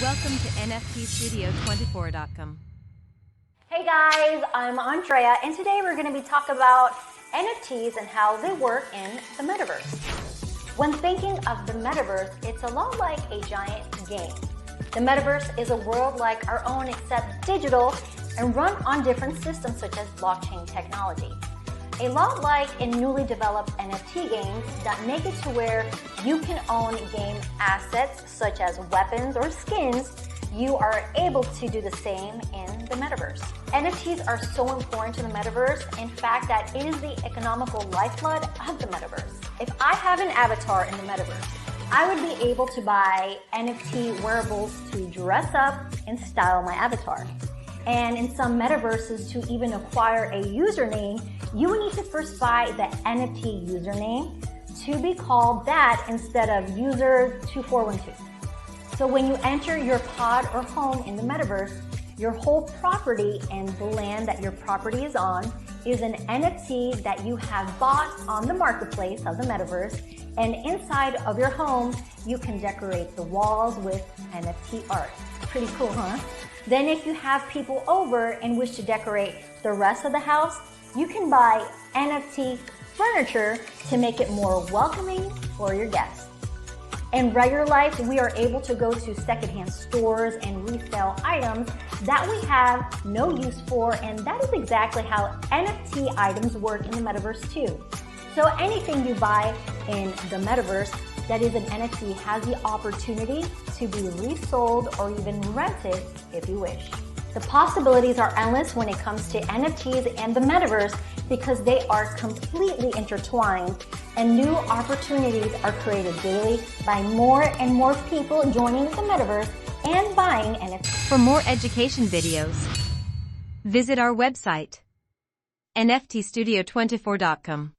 Welcome to NFTstudio24.com. Hey guys, I'm Andrea, and today we're going to be talking about NFTs and how they work in the Metaverse. When thinking of the Metaverse, it's a lot like a giant game. The Metaverse is a world like our own except digital and run on different systems such as blockchain technology. A lot like in newly developed NFT games that make it to where you can own game assets such as weapons or skins, you are able to do the same in the Metaverse. NFTs are so important to the Metaverse, in fact, that it is the economical lifeblood of the Metaverse. If I have an avatar in the Metaverse, I would be able to buy NFT wearables to dress up and style my avatar. And in some metaverses, to even acquire a username, you would need to first buy the NFT username to be called that instead of user2412. So when you enter your pod or home in the Metaverse, your whole property and the land that your property is on is an NFT that you have bought on the marketplace of the Metaverse. And inside of your home, you can decorate the walls with NFT art. Pretty cool, huh? Then if you have people over and wish to decorate the rest of the house, you can buy NFT furniture to make it more welcoming for your guests. In regular life, we are able to go to secondhand stores and resell items that we have no use for, and that is exactly how NFT items work in the Metaverse too. So anything you buy in the Metaverse that is an NFT has the opportunity to be resold or even rented if you wish. The possibilities are endless when it comes to NFTs and the Metaverse because they are completely intertwined, and new opportunities are created daily by more and more people joining the Metaverse and buying NFTs. For more education videos, visit our website, NFTstudio24.com.